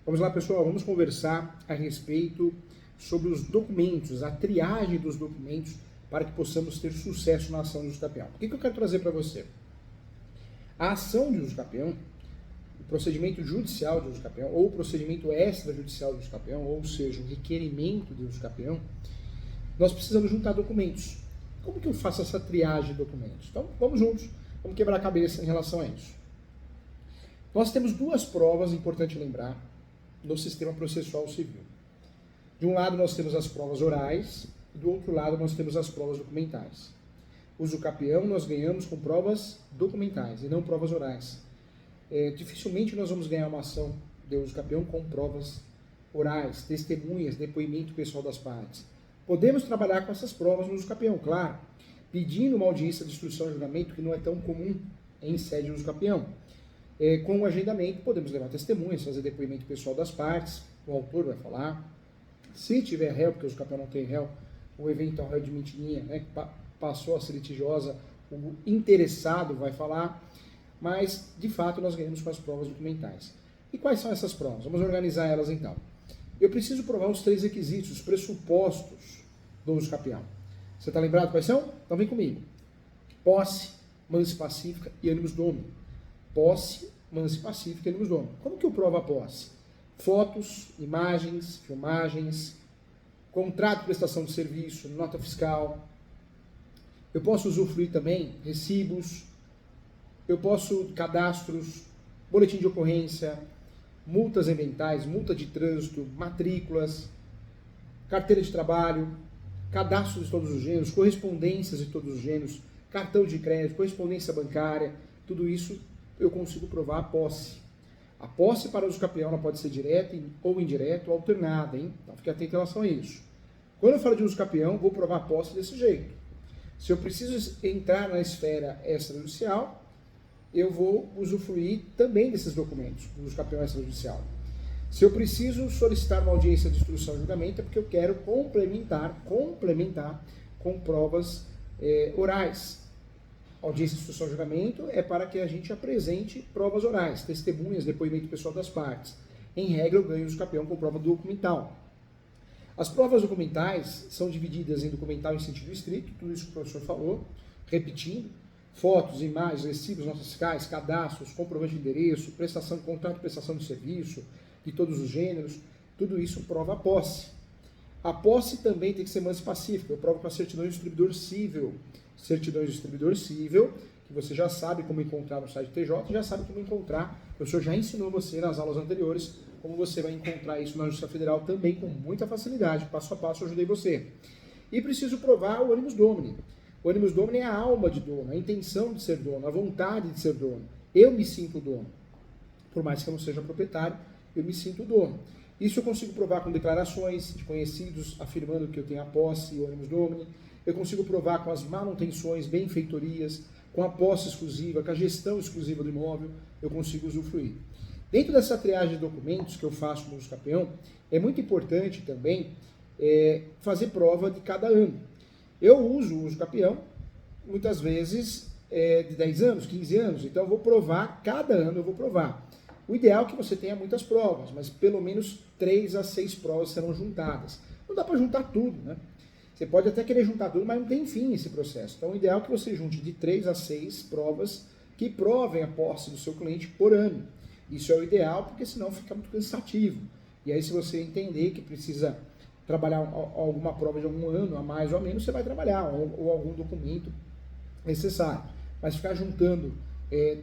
Vamos lá, pessoal, vamos conversar a respeito sobre os documentos, a triagem dos documentos para que possamos ter sucesso na ação de uso campeão. O que eu quero trazer para você? A ação de uso campeão, o procedimento judicial de uso campeão, ou o procedimento extrajudicial de uso campeão, ou seja, o requerimento de uso campeão, nós precisamos juntar documentos. Como que eu faço essa triagem de documentos? Então, vamos juntos, vamos quebrar a cabeça em relação a isso. Nós temos duas provas, importante lembrar, no sistema processual civil. De um lado nós temos as provas orais, e do outro lado nós temos as provas documentais. Uso capião nós ganhamos com provas documentais e não provas orais. Dificilmente nós vamos ganhar uma ação de uso capião com provas orais, testemunhas, depoimento pessoal das partes. Podemos trabalhar com essas provas no uso capião, claro, pedindo uma audiência de instrução e julgamento que não é tão comum em sede de uso capião. Com o agendamento, podemos levar testemunhas, fazer depoimento pessoal das partes, o autor vai falar. Se tiver réu, porque o campeão não tem réu, o eventual réu de mentirinha, né, que passou a ser litigiosa, o interessado vai falar, mas, de fato, nós ganhamos com as provas documentais. E quais são essas provas? Vamos organizar elas, então. Eu preciso provar os 3 requisitos, os pressupostos do uso capião. Você está lembrado quais são? Então vem comigo. Posse, mansa e pacífica e animus domini. Posse, mansa e pacífica e animus domini. Como que eu provo a posse? Fotos, imagens, filmagens, contrato de prestação de serviço, nota fiscal. Eu posso usufruir também recibos, eu posso cadastros, boletim de ocorrência, multas ambientais, multa de trânsito, matrículas, carteira de trabalho, cadastros de todos os gêneros, correspondências de todos os gêneros, cartão de crédito, correspondência bancária, tudo isso eu consigo provar a posse. A posse para o uso capião ela pode ser direta ou indireta ou alternada, hein? Então fique atento em relação a isso. Quando eu falo de uso capião, vou provar a posse desse jeito. Se eu preciso entrar na esfera extrajudicial, eu vou usufruir também desses documentos, do uso capião extrajudicial. Se eu preciso solicitar uma audiência de instrução e julgamento, é porque eu quero complementar com provas orais. Audiência de instrução e julgamento é para que a gente apresente provas orais, testemunhas, depoimento pessoal das partes. Em regra, eu ganho uso capião com prova documental. As provas documentais são divididas em documental em sentido estrito, tudo isso que o professor falou, repetindo, fotos, imagens, recibos, notas fiscais, cadastros, comprovante de endereço, prestação de contrato, prestação de serviço, de todos os gêneros, tudo isso prova a posse. A posse também tem que ser mansa e pacífica, eu provo com a certidão de distribuidor cível. Certidões de distribuidor cível, que você já sabe como encontrar no site do TJ, já sabe como encontrar, o professor já ensinou você nas aulas anteriores, como você vai encontrar isso na Justiça Federal também com muita facilidade, passo a passo eu ajudei você. E preciso provar o animus domini. O animus domini é a alma de dono, a intenção de ser dono, a vontade de ser dono. Eu me sinto dono. Por mais que eu não seja proprietário, eu me sinto dono. Isso eu consigo provar com declarações de conhecidos afirmando que eu tenho a posse e o animus domini. Eu consigo provar com as manutenções, benfeitorias, com a posse exclusiva, com a gestão exclusiva do imóvel, eu consigo usufruir. Dentro dessa triagem de documentos que eu faço no uso capião, é muito importante também fazer prova de cada ano. Eu uso o uso capião, muitas vezes, de 10 anos, 15 anos, então eu vou provar, cada ano eu vou provar. O ideal é que você tenha muitas provas, mas pelo menos 3 a 6 provas serão juntadas. Não dá para juntar tudo, né? Você pode até querer juntar tudo, mas não tem fim esse processo. Então, o ideal é que você junte de 3 a 6 provas que provem a posse do seu cliente por ano. Isso é o ideal, porque senão fica muito cansativo. E aí, se você entender que precisa trabalhar alguma prova de algum ano, a mais ou a menos, você vai trabalhar, ou algum documento necessário. Mas ficar juntando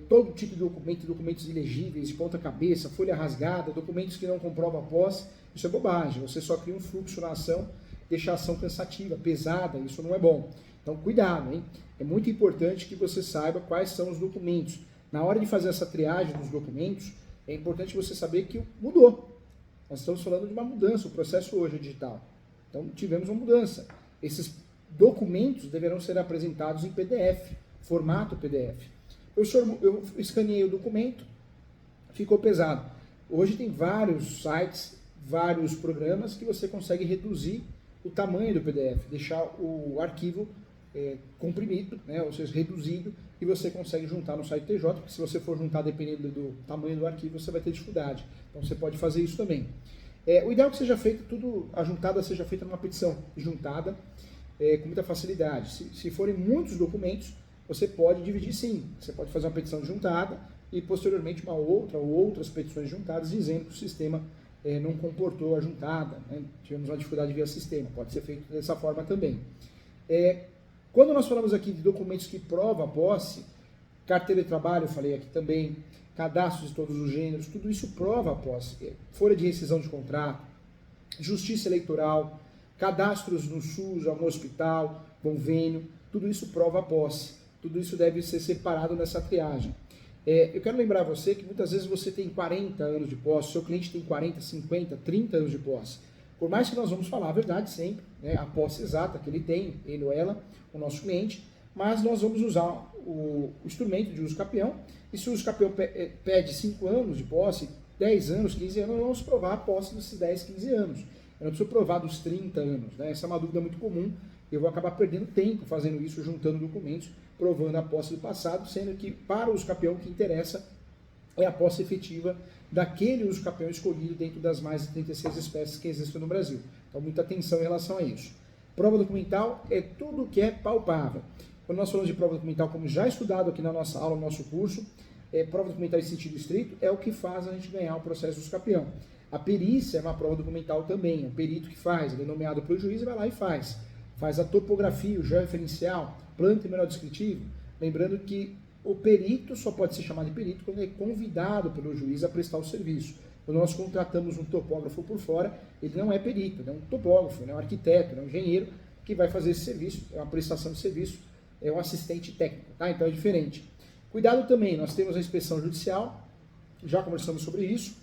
todo tipo de documento, documentos ilegíveis, de ponta cabeça, folha rasgada, documentos que não comprovam a posse, isso é bobagem. Você só cria um fluxo na ação, deixa a ação cansativa, pesada, isso não é bom. Então, cuidado, hein? É muito importante que você saiba quais são os documentos. Na hora de fazer essa triagem dos documentos, é importante você saber que mudou. Nós estamos falando de uma mudança, o processo hoje é digital. Então, tivemos uma mudança. Esses documentos deverão ser apresentados em PDF, formato PDF. Eu escaneei o documento, ficou pesado. Hoje tem vários sites, vários programas que você consegue reduzir o tamanho do PDF, deixar o arquivo comprimido, né, ou seja, reduzido, e você consegue juntar no site TJ, porque se você for juntar dependendo do tamanho do arquivo, você vai ter dificuldade. Então você pode fazer isso também. O ideal é que seja feito a juntada seja feita numa petição juntada com muita facilidade. Se forem muitos documentos, você pode dividir sim. Você pode fazer uma petição juntada e posteriormente uma outra ou outras petições juntadas dizendo que o sistema não comportou a juntada, né? Tivemos uma dificuldade via sistema. Pode ser feito dessa forma também. Quando nós falamos aqui de documentos que provam a posse, carteira de trabalho, eu falei aqui também, cadastros de todos os gêneros, tudo isso prova a posse. Folha de rescisão de contrato, justiça eleitoral, cadastros no SUS, no hospital, convênio, tudo isso prova a posse. Tudo isso deve ser separado nessa triagem. Eu quero lembrar você que muitas vezes você tem 40 anos de posse, seu cliente tem 40, 50, 30 anos de posse. Por mais que nós vamos falar a verdade sempre, né, a posse exata que ele tem, ele ou ela, o nosso cliente, mas nós vamos usar o instrumento de uso capião, e se o uso capião pede 5 anos de posse, 10 anos, 15 anos, nós vamos provar a posse desses 10, 15 anos. Eu não preciso provar dos 30 anos, né? Essa é uma dúvida muito comum, eu vou acabar perdendo tempo fazendo isso, juntando documentos, provando a posse do passado, sendo que para o uso capião o que interessa é a posse efetiva daquele uso capião escolhido dentro das mais de 36 espécies que existem no Brasil. Então, muita atenção em relação a isso. Prova documental é tudo que é palpável. Quando nós falamos de prova documental, como já estudado aqui na nossa aula, no nosso curso, prova documental em sentido estrito é o que faz a gente ganhar o processo do uso capião. A perícia é uma prova documental também, é o perito que faz, ele é nomeado pelo juiz e vai lá e faz. Faz a topografia, o georreferencial, planta e mineral descritivo. Lembrando que o perito só pode ser chamado de perito quando ele é convidado pelo juiz a prestar o serviço. Quando nós contratamos um topógrafo por fora, ele não é perito, ele é um topógrafo, ele é um arquiteto, ele é um engenheiro que vai fazer esse serviço, é uma prestação de serviço, é um assistente técnico, tá? Então é diferente. Cuidado também, nós temos a inspeção judicial, já conversamos sobre isso.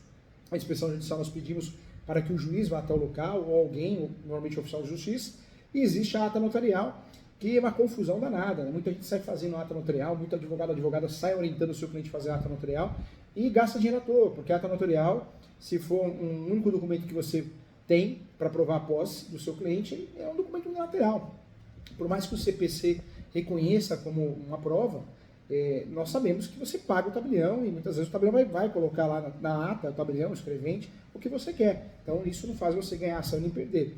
A inspeção judicial nós pedimos para que o juiz vá até o local, ou alguém, normalmente o oficial de justiça, e existe a ata notarial, que é uma confusão danada, né? Muita gente sai fazendo ata notarial, muito advogada sai orientando o seu cliente a fazer ata notarial e gasta dinheiro à toa, porque a ata notarial, se for um único documento que você tem para provar a posse do seu cliente, é um documento unilateral. Por mais que o CPC reconheça como uma prova, nós sabemos que você paga o tabelião e muitas vezes o tabelião vai colocar lá na ata, o tabelião, o escrevente, o que você quer. Então isso não faz você ganhar ação nem perder.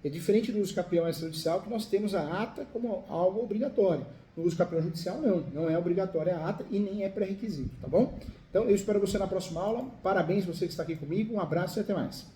É diferente do uso capião extrajudicial, que nós temos a ata como algo obrigatório. No uso capião judicial, não é obrigatória a ata e nem é pré-requisito, tá bom? Então, eu espero você na próxima aula. Parabéns você que está aqui comigo, um abraço e até mais.